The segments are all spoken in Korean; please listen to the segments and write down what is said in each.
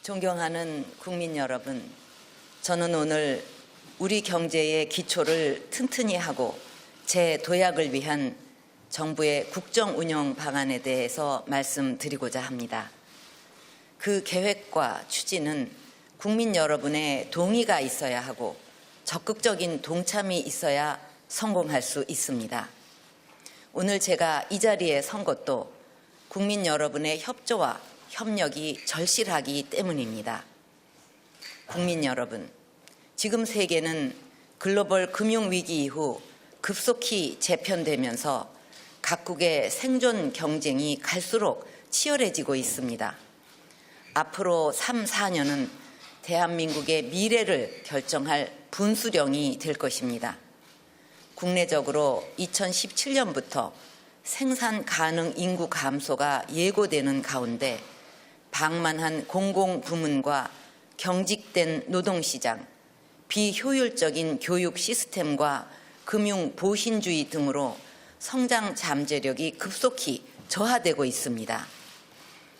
존경하는 국민 여러분, 저는 오늘 우리 경제의 기초를 튼튼히 하고 재도약을 위한 정부의 국정운영 방안에 대해서 말씀드리고자 합니다. 그 계획과 추진은 국민 여러분의 동의가 있어야 하고 적극적인 동참이 있어야 성공할 수 있습니다. 오늘 제가 이 자리에 선 것도 국민 여러분의 협조와 협력이 절실하기 때문입니다. 국민 여러분, 지금 세계는 글로벌 금융위기 이후 급속히 재편되면서 각국의 생존 경쟁이 갈수록 치열해지고 있습니다. 앞으로 3, 4년은 대한민국의 미래를 결정할 분수령이 될 것입니다. 국내적으로 2017년부터 생산 가능 인구 감소가 예고되는 가운데 방만한 공공부문과 경직된 노동시장, 비효율적인 교육 시스템과 금융 보신주의 등으로 성장 잠재력이 급속히 저하되고 있습니다.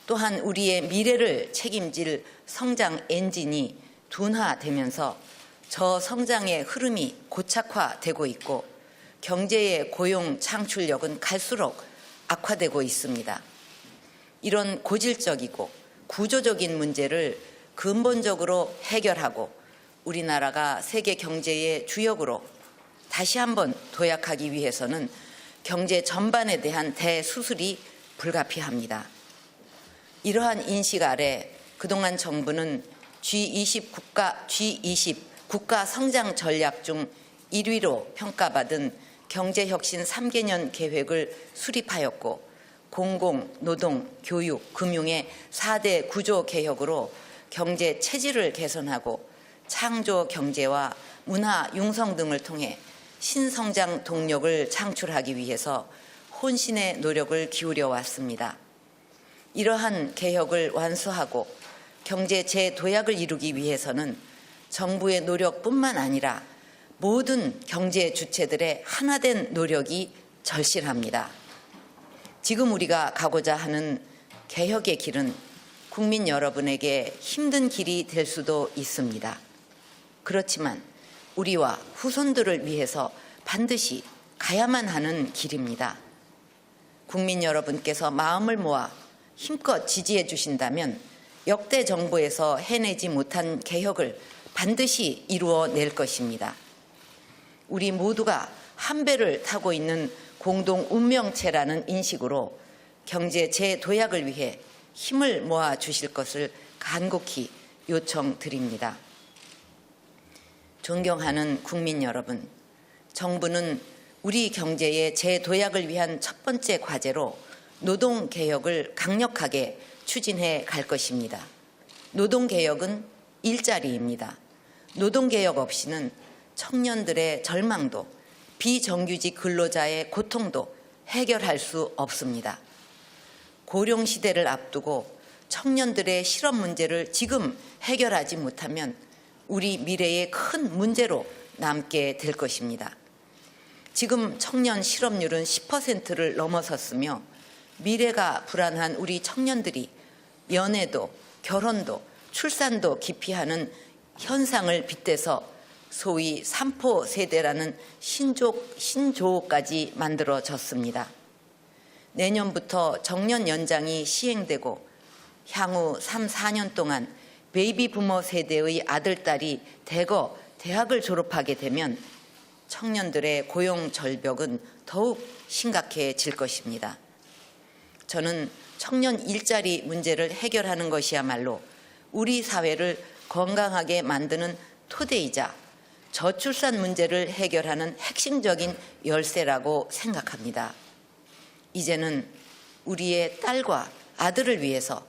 또한 우리의 미래를 책임질 성장 엔진이 둔화되면서 저성장의 흐름이 고착화되고 있고 경제의 고용 창출력은 갈수록 악화되고 있습니다. 이런 고질적이고 구조적인 문제를 근본적으로 해결하고 우리나라가 세계 경제의 주역으로 다시 한번 도약하기 위해서는 경제 전반에 대한 대수술이 불가피합니다. 이러한 인식 아래 그동안 정부는 G20 국가 성장 전략 중 1위로 평가받은 경제혁신 3개년 계획을 수립하였고 공공, 노동, 교육, 금융의 4대 구조 개혁으로 경제 체질을 개선하고 창조 경제와 문화 융성 등을 통해 신성장 동력을 창출하기 위해서 혼신의 노력을 기울여 왔습니다. 이러한 개혁을 완수하고 경제 재도약을 이루기 위해서는 정부의 노력뿐만 아니라 모든 경제 주체들의 하나된 노력이 절실합니다. 지금 우리가 가고자 하는 개혁의 길은 국민 여러분에게 힘든 길이 될 수도 있습니다. 그렇지만 우리와 후손들을 위해서 반드시 가야만 하는 길입니다. 국민 여러분께서 마음을 모아 힘껏 지지해 주신다면 역대 정부에서 해내지 못한 개혁을 반드시 이루어낼 것입니다. 우리 모두가 한 배를 타고 있는 공동 운명체라는 인식으로 경제 재도약을 위해 힘을 모아 주실 것을 간곡히 요청드립니다. 존경하는 국민 여러분, 정부는 우리 경제의 재도약을 위한 첫 번째 과제로 노동개혁을 강력하게 추진해 갈 것입니다. 노동개혁은 일자리입니다. 노동개혁 없이는 청년들의 절망도 비정규직 근로자의 고통도 해결할 수 없습니다. 고령시대를 앞두고 청년들의 실업 문제를 지금 해결하지 못하면 우리 미래의 큰 문제로 남게 될 것입니다. 지금 청년 실업률은 10%를 넘어섰으며 미래가 불안한 우리 청년들이 연애도, 결혼도, 출산도 기피하는 현상을 빗대서 소위 3포 세대라는 신조어까지 만들어졌습니다. 내년부터 정년 연장이 시행되고 향후 3, 4년 동안 베이비 부머 세대의 아들, 딸이 대거 대학을 졸업하게 되면 청년들의 고용 절벽은 더욱 심각해질 것입니다. 저는 청년 일자리 문제를 해결하는 것이야말로 우리 사회를 건강하게 만드는 토대이자 저출산 문제를 해결하는 핵심적인 열쇠라고 생각합니다. 이제는 우리의 딸과 아들을 위해서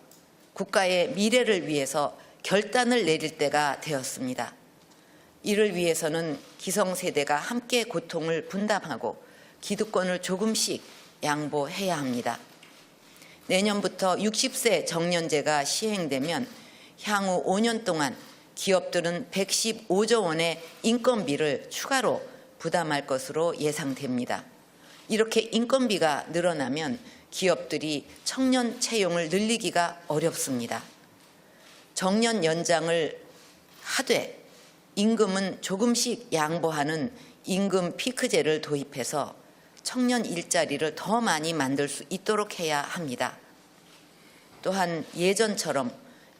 국가의 미래를 위해서 결단을 내릴 때가 되었습니다. 이를 위해서는 기성세대가 함께 고통을 분담하고 기득권을 조금씩 양보해야 합니다. 내년부터 60세 정년제가 시행되면 향후 5년 동안 기업들은 115조 원의 인건비를 추가로 부담할 것으로 예상됩니다. 이렇게 인건비가 늘어나면 기업들이 청년 채용을 늘리기가 어렵습니다. 정년 연장을 하되 임금은 조금씩 양보하는 임금 피크제를 도입해서 청년 일자리를 더 많이 만들 수 있도록 해야 합니다. 또한 예전처럼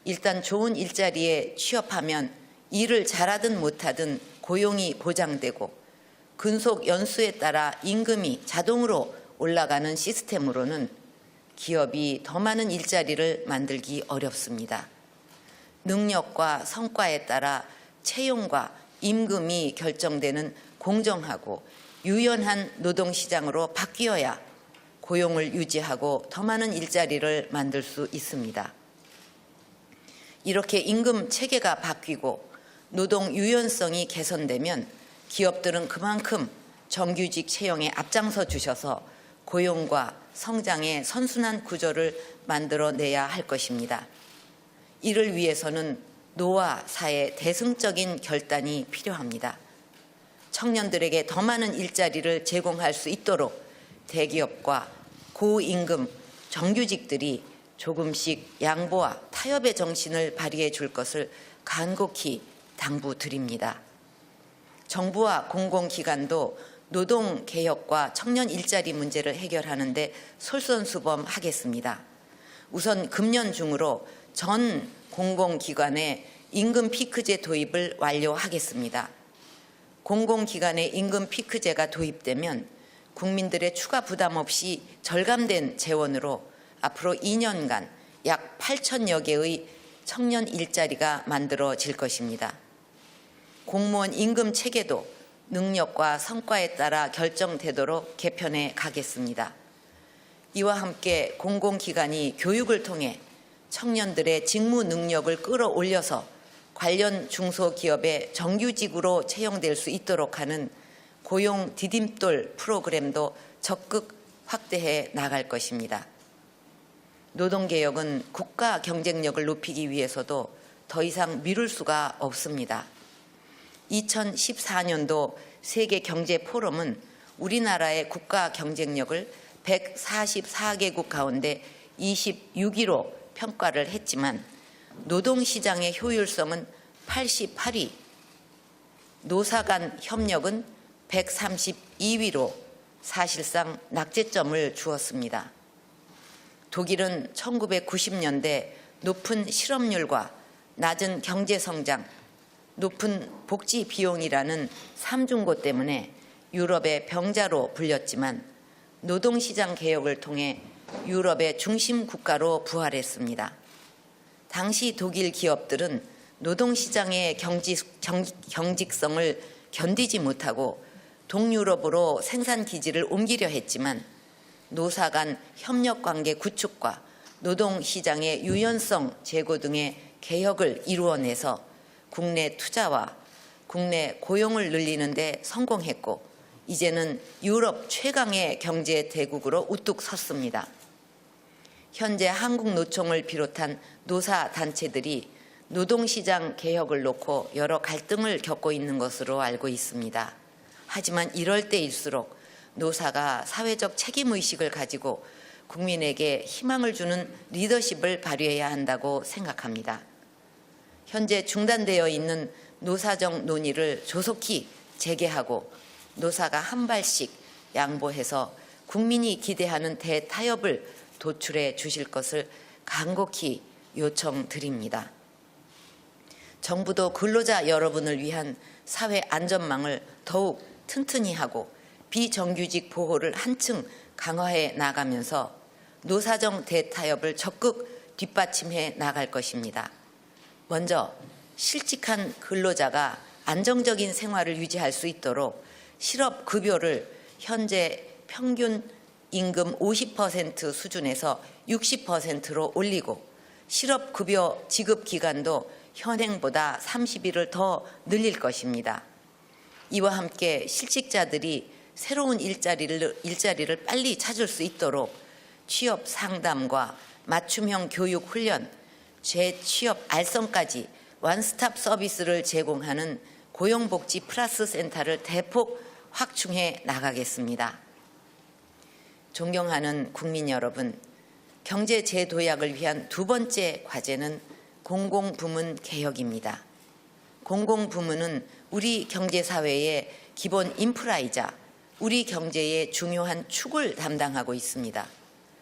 일단 좋은 일자리에 취업하면 일을 잘하든 못하든 고용이 보장되고 근속 연수에 따라 임금이 자동으로 올라가는 시스템으로는 기업이 더 많은 일자리를 만들기 어렵습니다. 능력과 성과에 따라 채용과 임금이 결정되는 공정하고 유연한 노동시장으로 바뀌어야 고용을 유지하고 더 많은 일자리를 만들 수 있습니다. 이렇게 임금 체계가 바뀌고 노동 유연성이 개선되면 기업들은 그만큼 정규직 채용에 앞장서 주셔서 고용과 성장의 선순환 구조를 만들어내야 할 것입니다. 이를 위해서는 노와 사의 대승적인 결단이 필요합니다. 청년들에게 더 많은 일자리를 제공할 수 있도록 대기업과 고임금 정규직들이 조금씩 양보와 타협의 정신을 발휘해 줄 것을 간곡히 당부드립니다. 정부와 공공기관도 노동개혁과 청년 일자리 문제를 해결하는 데 솔선수범하겠습니다. 우선 금년 중으로 전 공공기관의 임금 피크제 도입을 완료하겠습니다. 공공기관의 임금 피크제가 도입되면 국민들의 추가 부담 없이 절감된 재원으로 앞으로 2년간 약 8천여 개의 청년 일자리가 만들어질 것입니다. 공무원 임금 체계도 능력과 성과에 따라 결정되도록 개편해 가겠습니다. 이와 함께 공공기관이 교육을 통해 청년들의 직무 능력을 끌어올려서 관련 중소기업의 정규직으로 채용될 수 있도록 하는 고용 디딤돌 프로그램도 적극 확대해 나갈 것입니다. 노동개혁은 국가 경쟁력을 높이기 위해서도 더 이상 미룰 수가 없습니다. 2014년도 세계경제포럼은 우리나라의 국가 경쟁력을 144개국 가운데 26위로 평가를 했지만 노동시장의 효율성은 88위, 노사 간 협력은 132위로 사실상 낙제점을 주었습니다. 독일은 1990년대 높은 실업률과 낮은 경제성장, 높은 복지 비용이라는 삼중고 때문에 유럽의 병자로 불렸지만 노동시장 개혁을 통해 유럽의 중심 국가로 부활했습니다. 당시 독일 기업들은 노동시장의 경직성을 견디지 못하고 동유럽으로 생산기지를 옮기려 했지만 노사 간 협력관계 구축과 노동시장의 유연성 제고 등의 개혁을 이루어내서 국내 투자와 국내 고용을 늘리는 데 성공했고 이제는 유럽 최강의 경제 대국으로 우뚝 섰습니다. 현재 한국노총을 비롯한 노사단체들이 노동시장 개혁을 놓고 여러 갈등을 겪고 있는 것으로 알고 있습니다. 하지만 이럴 때일수록 노사가 사회적 책임의식을 가지고 국민에게 희망을 주는 리더십을 발휘해야 한다고 생각합니다. 현재 중단되어 있는 노사정 논의를 조속히 재개하고 노사가 한 발씩 양보해서 국민이 기대하는 대타협을 도출해 주실 것을 간곡히 요청드립니다. 정부도 근로자 여러분을 위한 사회 안전망을 더욱 튼튼히 하고 비정규직 보호를 한층 강화해 나가면서 노사정 대타협을 적극 뒷받침해 나갈 것입니다. 먼저 실직한 근로자가 안정적인 생활을 유지할 수 있도록 실업급여를 현재 평균 임금 50% 수준에서 60%로 올리고 실업급여 지급 기간도 현행보다 30일을 더 늘릴 것입니다. 이와 함께 실직자들이 새로운 일자리를 빨리 찾을 수 있도록 취업 상담과 맞춤형 교육 훈련, 재취업 알선까지 원스톱 서비스를 제공하는 고용복지 플러스 센터를 대폭 확충해 나가겠습니다. 존경하는 국민 여러분, 경제 재도약을 위한 두 번째 과제는 공공부문 개혁입니다. 공공부문은 우리 경제사회의 기본 인프라이자 우리 경제의 중요한 축을 담당하고 있습니다.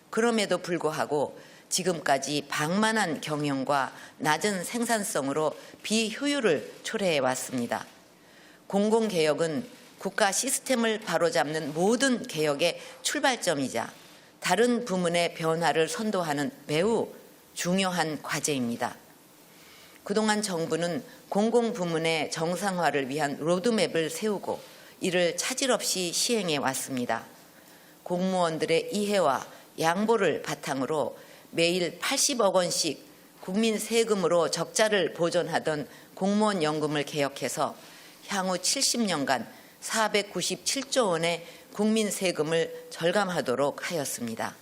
그럼에도 불구하고 지금까지 방만한 경영과 낮은 생산성으로 비효율을 초래해 왔습니다. 공공개혁은 국가 시스템을 바로잡는 모든 개혁의 출발점이자 다른 부문의 변화를 선도하는 매우 중요한 과제입니다. 그동안 정부는 공공부문의 정상화를 위한 로드맵을 세우고 이를 차질 없이 시행해 왔습니다. 공무원들의 이해와 양보를 바탕으로 매일 80억 원씩 국민 세금으로 적자를 보전하던 공무원 연금을 개혁해서 향후 70년간 497조 원의 국민 세금을 절감하도록 하였습니다.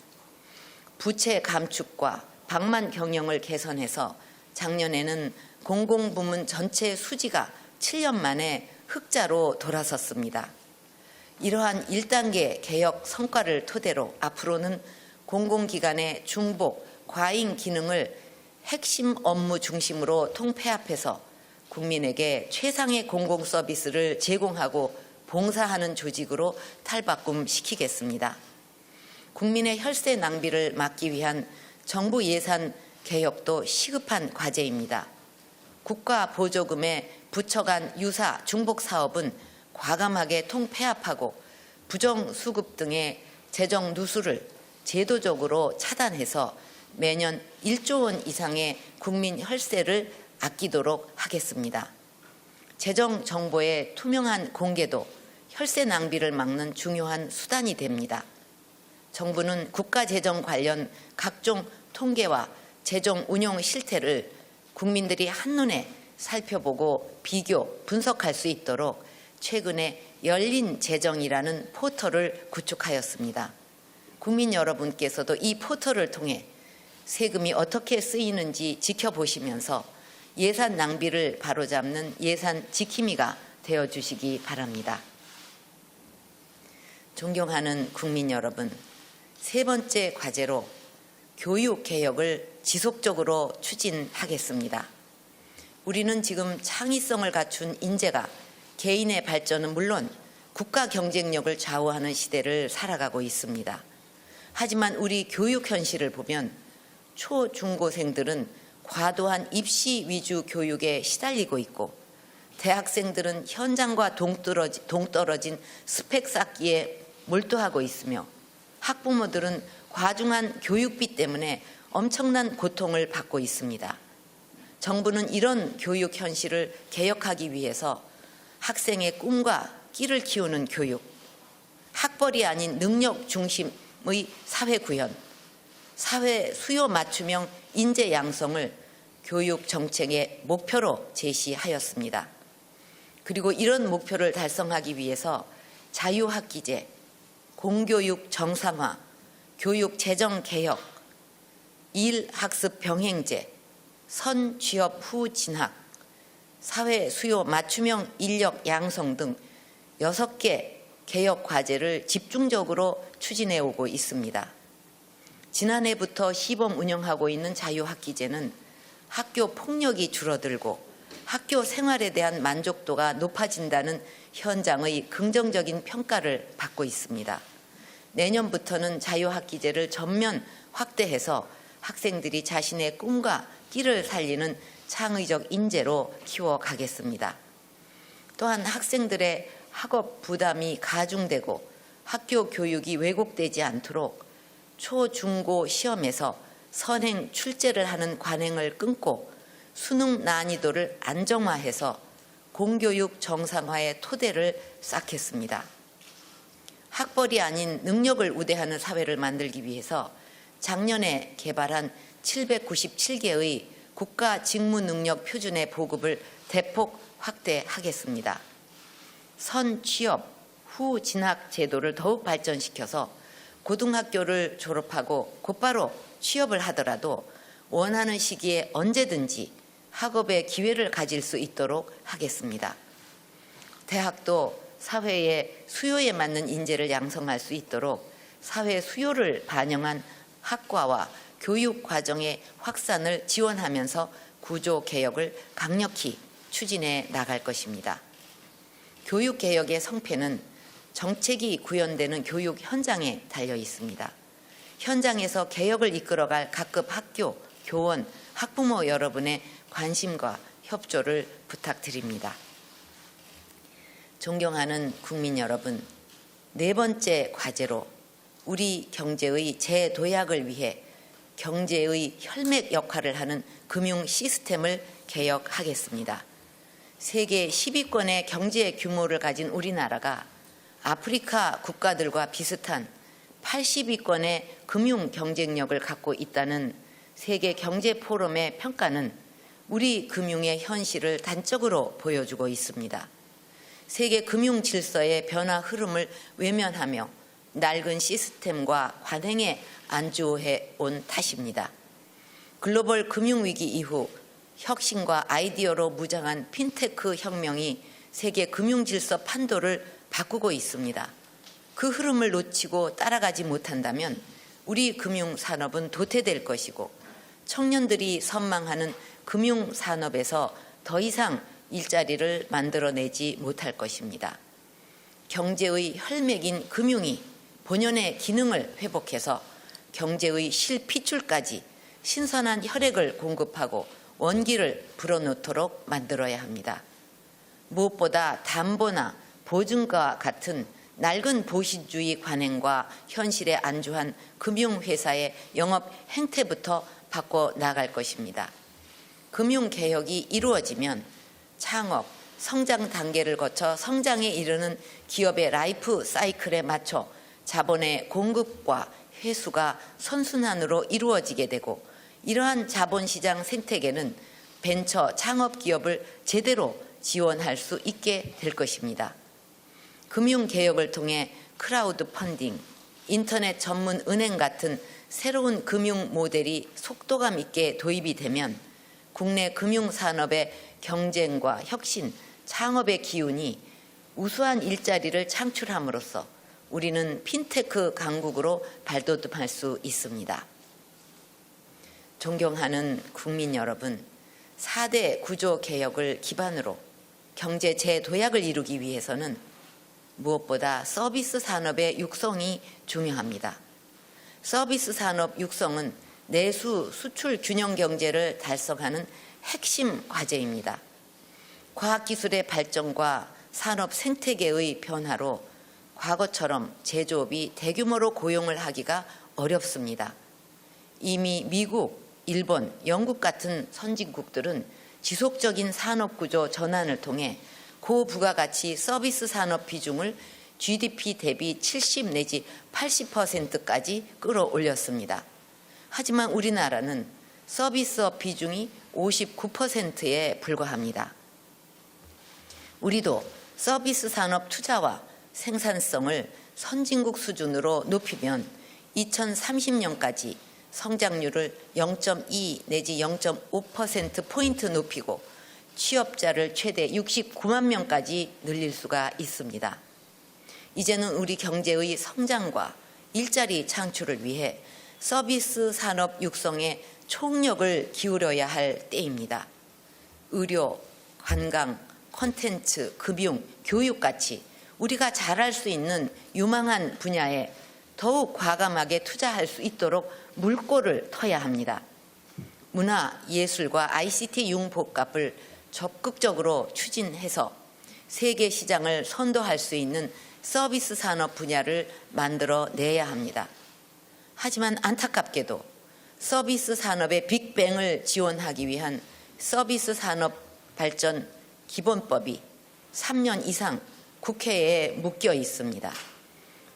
부채 감축과 방만 경영을 개선해서 작년에는 공공부문 전체 수지가 7년 만에 흑자로 돌아섰습니다. 이러한 1단계 개혁 성과를 토대로 앞으로는 공공기관의 중복, 과잉 기능을 핵심 업무 중심으로 통폐합해서 국민에게 최상의 공공 서비스를 제공하고 봉사하는 조직으로 탈바꿈시키겠습니다. 국민의 혈세 낭비를 막기 위한 정부 예산 개혁도 시급한 과제입니다. 국가 보조금의 부처 간 유사 중복 사업은 과감하게 통폐합하고 부정수급 등의 재정 누수를 제도적으로 차단해서 매년 1조 원 이상의 국민 혈세를 아끼도록 하겠습니다. 재정 정보의 투명한 공개도 혈세 낭비를 막는 중요한 수단이 됩니다. 정부는 국가 재정 관련 각종 통계와 재정 운용 실태를 국민들이 한눈에 살펴보고 비교, 분석할 수 있도록 최근에 열린 재정이라는 포털을 구축하였습니다. 국민 여러분께서도 이 포털을 통해 세금이 어떻게 쓰이는지 지켜보시면서 예산 낭비를 바로잡는 예산 지킴이가 되어주시기 바랍니다. 존경하는 국민 여러분, 세 번째 과제로 교육 개혁을 지속적으로 추진하겠습니다. 우리는 지금 창의성을 갖춘 인재가 개인의 발전은 물론 국가 경쟁력을 좌우하는 시대를 살아가고 있습니다. 하지만 우리 교육 현실을 보면 초중고생들은 과도한 입시 위주 교육에 시달리고 있고 대학생들은 현장과 동떨어진 스펙 쌓기에 몰두하고 있으며 학부모들은 과중한 교육비 때문에 엄청난 고통을 받고 있습니다. 정부는 이런 교육 현실을 개혁하기 위해서 학생의 꿈과 끼를 키우는 교육, 학벌이 아닌 능력 중심의 사회 구현, 사회 수요 맞춤형 인재 양성을 교육 정책의 목표로 제시하였습니다. 그리고 이런 목표를 달성하기 위해서 자유학기제, 공교육 정상화, 교육 재정 개혁, 일학습 병행제, 선취업 후 진학, 사회 수요 맞춤형 인력 양성 등 6개 개혁 과제를 집중적으로 추진해 오고 있습니다. 지난해부터 시범 운영하고 있는 자유학기제는 학교 폭력이 줄어들고 학교 생활에 대한 만족도가 높아진다는 현장의 긍정적인 평가를 받고 있습니다. 내년부터는 자유학기제를 전면 확대해서 학생들이 자신의 꿈과 끼를 살리는 창의적 인재로 키워가겠습니다. 또한 학생들의 학업 부담이 가중되고 학교 교육이 왜곡되지 않도록 초, 중고 시험에서 선행 출제를 하는 관행을 끊고 수능 난이도를 안정화해서 공교육 정상화의 토대를 쌓겠습니다. 학벌이 아닌 능력을 우대하는 사회를 만들기 위해서 작년에 개발한 797개의 국가 직무 능력 표준의 보급을 대폭 확대하겠습니다. 선취업 후 진학 제도를 더욱 발전시켜서 고등학교를 졸업하고 곧바로 취업을 하더라도 원하는 시기에 언제든지 학업의 기회를 가질 수 있도록 하겠습니다. 대학도 사회의 수요에 맞는 인재를 양성할 수 있도록 사회 수요를 반영한 학과와 교육 과정의 확산을 지원하면서 구조 개혁을 강력히 추진해 나갈 것입니다. 교육 개혁의 성패는 정책이 구현되는 교육 현장에 달려 있습니다. 현장에서 개혁을 이끌어갈 각급 학교, 교원, 학부모 여러분의 관심과 협조를 부탁드립니다. 존경하는 국민 여러분, 네 번째 과제로 우리 경제의 재도약을 위해 경제의 혈맥 역할을 하는 금융 시스템을 개혁하겠습니다. 세계 10위권의 경제 규모를 가진 우리나라가 아프리카 국가들과 비슷한 80위권의 금융 경쟁력을 갖고 있다는 세계 경제 포럼의 평가는 우리 금융의 현실을 단적으로 보여주고 있습니다. 세계 금융 질서의 변화 흐름을 외면하며 낡은 시스템과 관행에 안주해 온 탓입니다. 글로벌 금융위기 이후 혁신과 아이디어로 무장한 핀테크 혁명이 세계 금융 질서 판도를 바꾸고 있습니다. 그 흐름을 놓치고 따라가지 못한다면 우리 금융산업은 도태될 것이고 청년들이 선망하는 금융산업에서 더 이상 일자리를 만들어내지 못할 것입니다. 경제의 혈맥인 금융이 본연의 기능을 회복해서 경제의 실핏줄까지 신선한 혈액을 공급하고 원기를 불어넣도록 만들어야 합니다. 무엇보다 담보나 보증과 같은 낡은 보시주의 관행과 현실에 안주한 금융회사의 영업 행태부터 바꿔 나갈 것입니다. 금융개혁이 이루어지면 창업, 성장 단계를 거쳐 성장에 이르는 기업의 라이프 사이클에 맞춰 자본의 공급과 회수가 선순환으로 이루어지게 되고 이러한 자본시장 생태계는 벤처 창업 기업을 제대로 지원할 수 있게 될 것입니다. 금융개혁을 통해 크라우드 펀딩, 인터넷 전문 은행 같은 새로운 금융 모델이 속도감 있게 도입이 되면 국내 금융산업의 경쟁과 혁신, 창업의 기운이 우수한 일자리를 창출함으로써 우리는 핀테크 강국으로 발돋움할 수 있습니다. 존경하는 국민 여러분, 4대 구조 개혁을 기반으로 경제 재도약을 이루기 위해서는 무엇보다 서비스 산업의 육성이 중요합니다. 서비스 산업 육성은 내수 수출 균형 경제를 달성하는 핵심 과제입니다. 과학기술의 발전과 산업 생태계의 변화로 과거처럼 제조업이 대규모로 고용을 하기가 어렵습니다. 이미 미국, 일본, 영국 같은 선진국들은 지속적인 산업구조 전환을 통해 고부가가치 서비스 산업 비중을 GDP 대비 70 내지 80%까지 끌어올렸습니다. 하지만 우리나라는 서비스업 비중이 59%에 불과합니다. 우리도 서비스 산업 투자와 생산성을 선진국 수준으로 높이면 2030년까지 성장률을 0.2 내지 0.5%포인트 높이고 취업자를 최대 69만 명까지 늘릴 수가 있습니다. 이제는 우리 경제의 성장과 일자리 창출을 위해 서비스 산업 육성에 총력을 기울여야 할 때입니다. 의료, 관광, 콘텐츠, 금융, 교육같이 우리가 잘할 수 있는 유망한 분야에 더욱 과감하게 투자할 수 있도록 물꼬를 터야 합니다. 문화, 예술과 ICT 융복합을 적극적으로 추진해서 세계 시장을 선도할 수 있는 서비스 산업 분야를 만들어내야 합니다. 하지만 안타깝게도 서비스 산업의 빅뱅을 지원하기 위한 서비스 산업 발전 기본법이 3년 이상 국회에 묶여 있습니다.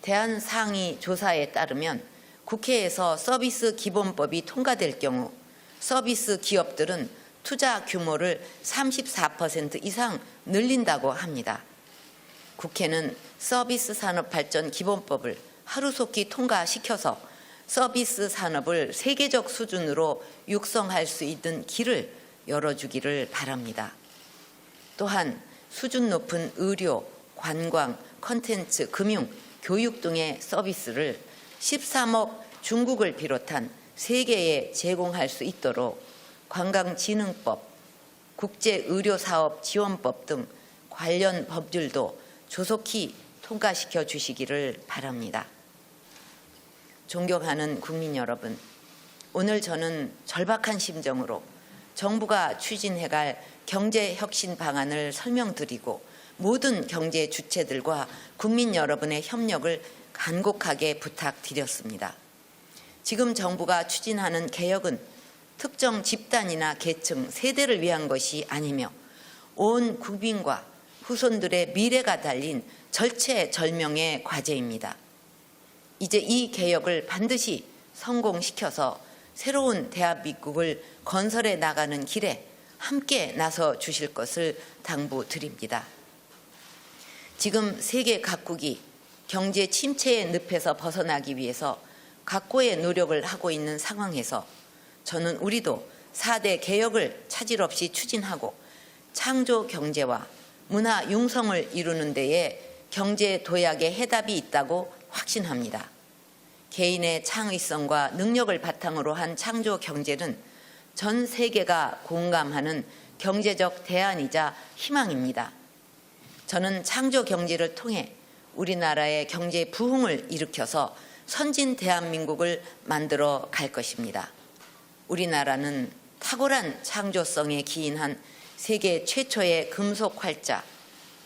대한상의조사에 따르면 국회에서 서비스 기본법이 통과될 경우 서비스 기업들은 투자 규모를 34% 이상 늘린다고 합니다. 국회는 서비스 산업 발전 기본법을 하루속히 통과시켜서 서비스 산업을 세계적 수준으로 육성할 수 있는 길을 열어주기를 바랍니다. 또한 수준 높은 의료, 관광, 콘텐츠, 금융, 교육 등의 서비스를 13억 중국을 비롯한 세계에 제공할 수 있도록 관광진흥법, 국제의료사업지원법 등 관련 법률도 조속히 통과시켜 주시기를 바랍니다. 존경하는 국민 여러분, 오늘 저는 절박한 심정으로 정부가 추진해갈 경제혁신 방안을 설명드리고 모든 경제 주체들과 국민 여러분의 협력을 간곡하게 부탁드렸습니다. 지금 정부가 추진하는 개혁은 특정 집단이나 계층, 세대를 위한 것이 아니며 온 국민과 후손들의 미래가 달린 절체절명의 과제입니다. 이제 이 개혁을 반드시 성공시켜서 새로운 대한민국을 건설해 나가는 길에 함께 나서 주실 것을 당부드립니다. 지금 세계 각국이 경제 침체의 늪에서 벗어나기 위해서 각고의 노력을 하고 있는 상황에서 저는 우리도 4대 개혁을 차질 없이 추진하고 창조 경제와 문화 융성을 이루는 데에 경제 도약의 해답이 있다고 확신합니다. 개인의 창의성과 능력을 바탕으로 한 창조 경제는 전 세계가 공감하는 경제적 대안이자 희망입니다. 저는 창조 경제를 통해 우리나라의 경제 부흥을 일으켜서 선진 대한민국을 만들어 갈 것입니다. 우리나라는 탁월한 창조성에 기인한 세계 최초의 금속 활자,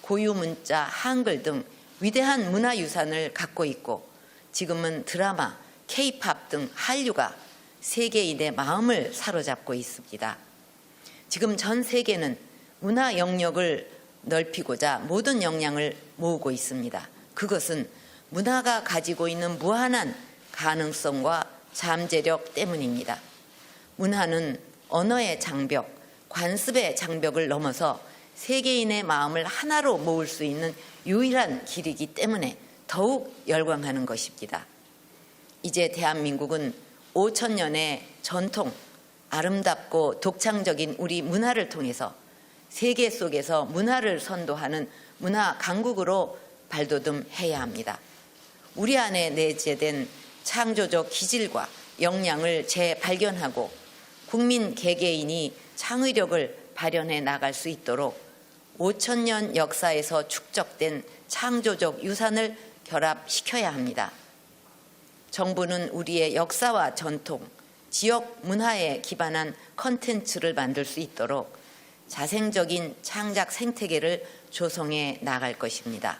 고유 문자, 한글 등 위대한 문화유산을 갖고 있고 지금은 드라마, K-팝 등 한류가 세계인의 마음을 사로잡고 있습니다. 지금 전 세계는 문화 영역을 넓히고자 모든 역량을 모으고 있습니다. 그것은 문화가 가지고 있는 무한한 가능성과 잠재력 때문입니다. 문화는 언어의 장벽, 관습의 장벽을 넘어서 세계인의 마음을 하나로 모을 수 있는 유일한 길이기 때문에 더욱 열광하는 것입니다. 이제 대한민국은 5,000년의 전통, 아름답고 독창적인 우리 문화를 통해서 세계 속에서 문화를 선도하는 문화 강국으로 발돋움해야 합니다. 우리 안에 내재된 창조적 기질과 역량을 재발견하고 국민 개개인이 창의력을 발현해 나갈 수 있도록 5,000년 역사에서 축적된 창조적 유산을 결합시켜야 합니다. 정부는 우리의 역사와 전통, 지역 문화에 기반한 콘텐츠를 만들 수 있도록 자생적인 창작 생태계를 조성해 나갈 것입니다.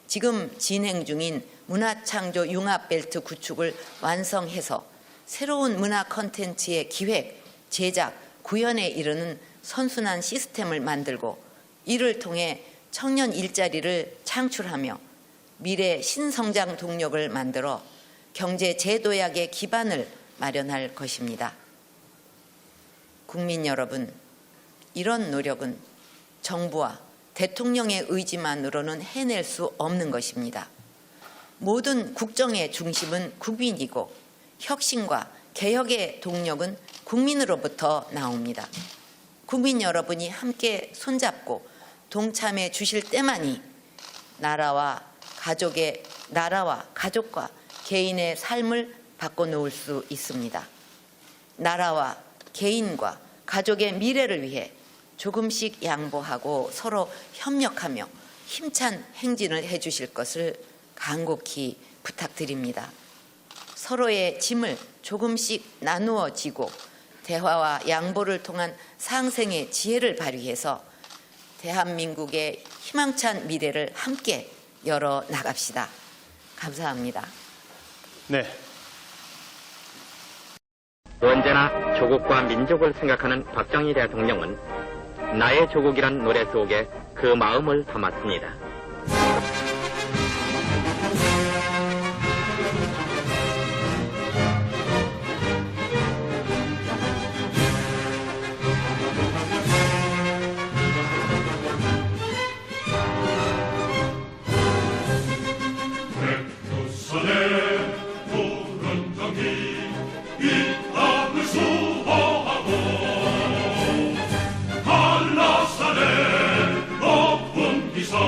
지금 진행 중인 문화창조 융합벨트 구축을 완성해서 새로운 문화 콘텐츠의 기획, 제작, 구현에 이르는 선순환 시스템을 만들고 이를 통해 청년 일자리를 창출하며 미래 신성장 동력을 만들어 경제 재도약의 기반을 마련할 것입니다. 국민 여러분, 이런 노력은 정부와 대통령의 의지만으로는 해낼 수 없는 것입니다. 모든 국정의 중심은 국민이고 혁신과 개혁의 동력은 국민으로부터 나옵니다. 국민 여러분이 함께 손잡고 동참해 주실 때만이 나라와 가족과 개인의 삶을 바꿔놓을 수 있습니다. 나라와 개인과 가족의 미래를 위해 조금씩 양보하고 서로 협력하며 힘찬 행진을 해주실 것을 간곡히 부탁드립니다. 서로의 짐을 조금씩 나누어 지고 대화와 양보를 통한 상생의 지혜를 발휘해서 대한민국의 희망찬 미래를 함께 열어 나갑시다. 감사합니다. 네. 언제나 조국과 민족을 생각하는 박정희 대통령은 나의 조국이란 노래 속에 그 마음을 담았습니다. 한라산의 높은 기산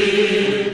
길